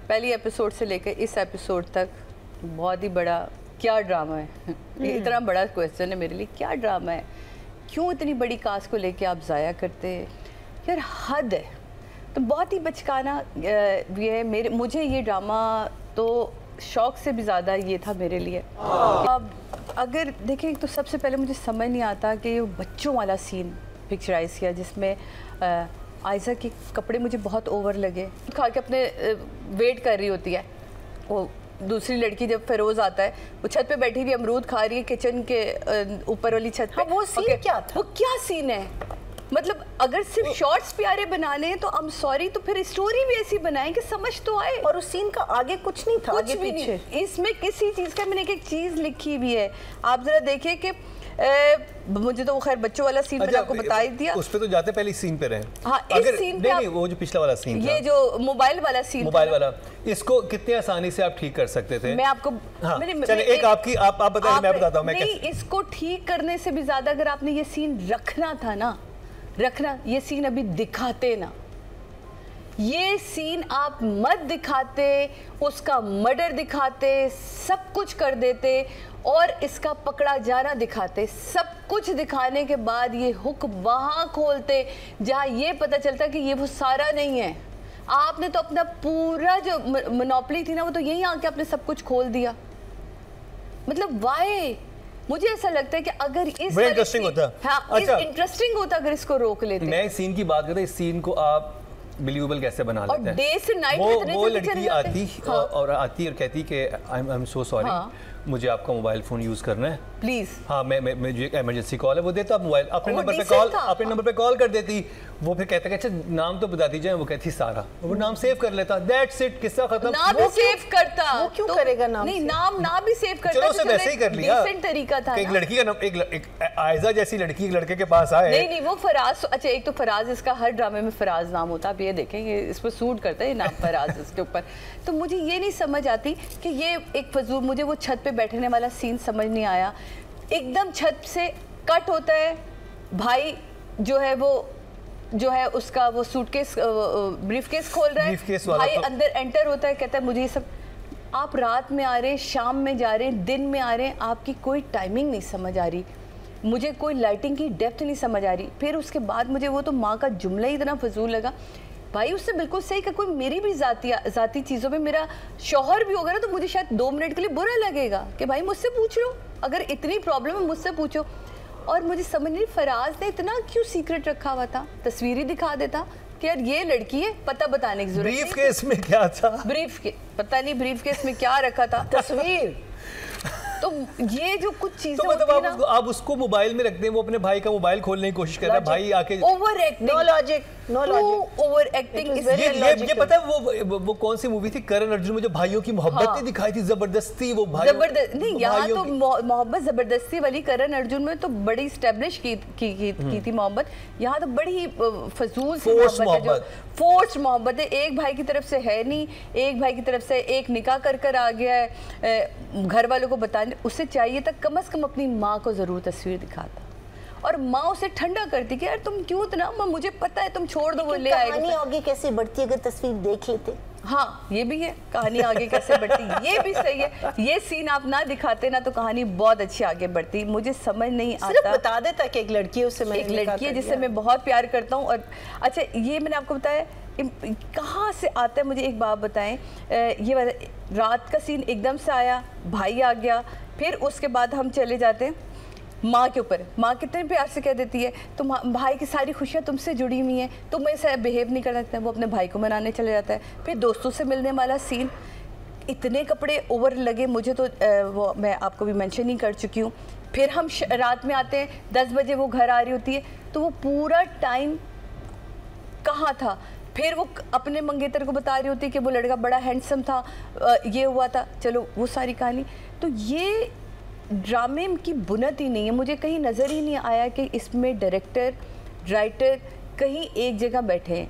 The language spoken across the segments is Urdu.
پہلی ایپیسوڈ سے لے کر اس ایپیسوڈ تک بہت ہی بڑا کیا ڈرامہ ہے. اتنا بڑا کویسچن ہے میرے لیے, کیا ڈرامہ ہے, کیوں اتنی بڑی کاسٹ کو لے کے آپ ضائع کرتے ہیں یار, حد ہے. تو بہت ہی بچکانا یہ ہے مجھے یہ ڈرامہ تو شوق سے بھی زیادہ یہ تھا میرے لیے. اب اگر دیکھیں تو سب سے پہلے مجھے سمجھ نہیں آتا کہ یہ بچوں والا سین پکچرائز کیا جس میں آئزہ کے کپڑے مجھے بہت اوور لگے, کھا کے اپنے ویٹ کر رہی ہوتی ہے. وہ دوسری لڑکی جب فیروز آتا ہے وہ چھت پہ بیٹھی ہوئی امرود کھا رہی ہے کچن کے اوپر والی چھت پہ. وہ سین کیا تھا, وہ کیا سین ہے, مطلب اگر صرف شارٹس پیارے بنانے ہیں تو I'm sorry تو پھر اسٹوری بھی ایسی بنائیں کہ سمجھ تو آئے. اور اس سین کا آگے کچھ نہیں تھا, کچھ بھی نہیں اس میں کسی چیز کا. میں نے ایک چیز لکھی بھی ہے, آپ ذرا دیکھیں کہ مجھے تو وہ خیر بچوں والا سین میں نے آپ کو بتا ہی دیا. اس پہ تو جاتے پہلے سین پہ رہے. ہاں اس سین پہ وہ جو پچھلا والا سین تھا, یہ جو موبائل والا سین, موبائل والا, اس کو کتنے آسانی سے آپ ٹھیک کر سکتے تھے. میں آپ کو چلیں ایک آپ کی آپ بتائیں, میں بتاتا ہوں. میں نہیں, اس کو ٹھیک کرنے سے بھی زیادہ اگر آپ نے یہ سین رکھنا تھا نا, رکھنا, یہ سین ابھی دکھاتے نا, یہ سین آپ مت دکھاتے, اس کا مرڈر دکھاتے, سب کچھ کر دیتے اور اس کا پکڑا جانا دکھاتے. سب کچھ دکھانے کے بعد یہ ہک وہاں کھولتے جہاں یہ پتہ چلتا کہ یہ وہ سارا نہیں ہے. آپ نے تو اپنا پورا جو منوپلی تھی نا وہ تو یہیں آ کے آپ نے سب کچھ کھول دیا. مطلب وائی, مجھے ایسا لگتا ہے کہ اگر اس انٹرسٹنگ ہوتا, انٹرسٹنگ ہوتا اگر اس کو روک لیتے. میں اس سین کی بات کرتا ہوں, اس سین کو آپ بلیویبل کیسے بنا لیتے ہیں. اور ڈے سے نائٹ وہ لڑکی آتی اور کہتی کہ I'm so sorry, مجھے آپ کا موبائل فون یوز کرنا ہے پلیز. ہاں مجھے ایک ایمرجنسی کال ہے, وہ دیتا موبائل اپنے نمبر پہ کال کر دیتی. وہ پھر کہتا کہ اچھا نام تو بتا دیجئے, وہ کہتی سارا, وہ نام سیو کر لیتا. دیٹس اٹ, قصہ ختم. نام بھی سیو کرتا, وہ کیوں کرے گا نام, نہیں نام نہ بھی سیو کرتا, چلو اسے ویسے ہی کر لیا. ڈیسنٹ طریقہ تھا. ایک لڑکی کا نام, ایک عائزہ جیسی لڑکی ایک لڑکے کے پاس آئے. نہیں وہ فراز, اچھا ایک تو فراز, اس کا ہر ڈرامے میں فراز نام ہوتا, آپ یہ دیکھیں یہ اس پہ سوٹ کرتا ہے یہ نام فراز اس کے اوپر. تو مجھے یہ نہیں سمجھ آتی کہ یہ ایک فضول, مجھے وہ چھت پہ بیٹھنے والا سین سمجھ نہیں آیا. ایک دم چھت سے کٹ ہوتا ہے, بھائی جو ہے اس کا وہ سوٹ کیس بریف کیس کھول رہا ہے, بھائی اندر انٹر ہوتا ہے, کہتا ہے مجھے یہ سب. آپ رات میں آ رہے ہیں, شام میں جا رہے ہیں, دن میں آ رہے ہیں, آپ کی کوئی ٹائمنگ نہیں سمجھ آ رہی, مجھے کوئی لائٹنگ کی ڈیپتھ نہیں سمجھ آ رہی. پھر اس کے بعد مجھے وہ تو ماں کا جملہ ہی اتنا فضول لگا. بھائی اس سے بالکل صحیح کہ کوئی میری بھی ذاتی چیزوں میں میرا شوہر بھی ہوگا نا تو مجھے شاید 2 منٹ کے لیے برا لگے گا کہ بھائی مجھ سے پوچھ لو, اگر اتنی پرابلم ہے مجھ سے پوچھو. اور مجھے سمجھ نہیں فراز نے اتنا کیوں سیکرٹ رکھا ہوا تھا, تصویری دکھا دیتا کہ یار یہ لڑکی ہے, پتہ بتانے کی ضرورت نہیں. بریف کیس میں کیا تھا, پتہ نہیں بریف کیس میں کیا رکھا تھا, تصویر. تو یہ جو کچھ چیزیں ہوتی ہیں نا, آپ اس کو موبائل میں رکھتے ہیں, وہ اپنے بھائی کا موبائل کھولنے کی کوشش کر رہا ہے, بھائی آ کے اوور ایکٹنگ, نو لاجک, اوور ایکٹنگ. یہ پتہ ہے وہ کون سی مووی تھی کرن ارجن میں جو بھائیوں کی محبت نہیں دکھائی تھی, زبردستی وہ بھائی نہیں, یہاں تو محبت زبردستی والی کرن ارجن میں تو بڑی اسٹیبلش کی تھی محبت, یہاں تو بڑی فضول سی فورس محبت ہے. ایک بھائی کی طرف سے ہے نہیں, ایک بھائی کی طرف سے ایک نکاح کر آ گیا ہے, گھر والوں کو بتانے. اسے چاہیے تھا کم از کم اپنی ماں کو ضرور تصویر دکھاتا, اور ماں اسے ٹھنڈا کرتی کہ یار تم کیوں اتنا, مجھے پتا ہے تم چھوڑ دو, وہ لے آئے گا. کہانی آگے کیسے بڑھتی اگر تصویر دیکھ لیتے. ہاں یہ بھی ہے, کہانی آگے کیسے بڑھتی, یہ بھی صحیح ہے. یہ سین آپ نہ دکھاتے نا تو کہانی بہت اچھی آگے بڑھتی. مجھے سمجھ نہیں آتا, صرف بتا دیتا کہ ایک لڑکی ہے, اس سے میں ایک لڑکی ہے جس سے میں بہت پیار کرتا ہوں. اور اچھا یہ میں نے آپ کو بتایا کہاں سے آتا ہے, مجھے ایک بات بتائیں, یہ رات کا سین ایک دم سے آیا, بھائی آ گیا, پھر اس کے بعد ہم چلے جاتے ہیں ماں کے اوپر. ماں کتنے پیار سے کہہ دیتی ہے تم بھائی کی ساری خوشیاں تم سے جڑی ہوئی ہیں, تم ایسا بہیو نہیں کرنا چاہتے. وہ اپنے بھائی کو منانے چلے جاتا ہے. پھر دوستوں سے ملنے والا سین, اتنے کپڑے اوور لگے مجھے تو, وہ میں آپ کو بھی مینشن نہیں کر چکی ہوں. پھر ہم رات میں آتے ہیں, 10 بجے وہ گھر آ رہی ہوتی ہے, تو وہ پورا ٹائم کہاں تھا. پھر وہ اپنے منگیتر کو بتا رہی ہوتی کہ وہ لڑکا بڑا ہینڈسم تھا, یہ ہوا تھا, چلو وہ ساری کہانی. تو یہ ڈرامے کی بنیاد ہی نہیں ہے, مجھے کہیں نظر ہی نہیں آیا کہ اس میں ڈائریکٹر رائٹر کہیں ایک جگہ بیٹھے ہیں,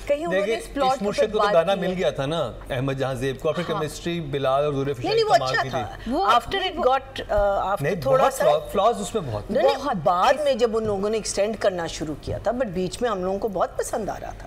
کہیں انہوں نے اس پلاٹ کو مرشد کو تو گانا مل گیا تھا نا احمد جہاں زیب کو, اپنے کیمسٹری بلال اور ذوریہ فشاری کمال کی تھی. وہ آفٹر اٹ گاٹ آفٹر تھوڑا سا فلاز اس میں بہت, بعد میں جب ان لوگوں نے ایکسٹینڈ کرنا شروع کیا تھا, بٹ بیچ میں ہم لوگوں کو بہت پسند آ رہا تھا.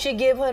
she gave her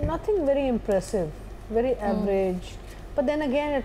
Nothing very impressive, very average. But then again, it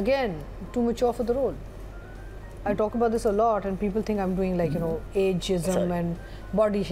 again too mature for the role. I talk about this a lot and people think I'm doing like, you know, ageism and body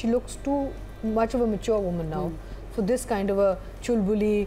she looks too much of a mature woman now for this kind of a chulbuli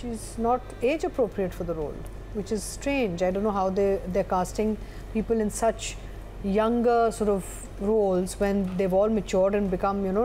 She's not age appropriate for the role, which is strange. I don't know how they're casting people in such younger sort of roles when they've all matured and become, you know,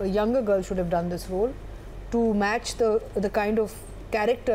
a younger girl should have done this role to match the kind of character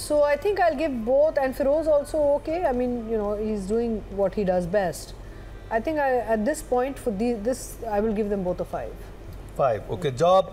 So I think I'll give both, and Feroz also okay. I mean, you know, he's doing what he does best. I think at this point for this I will give them both a 5. 5, okay. Job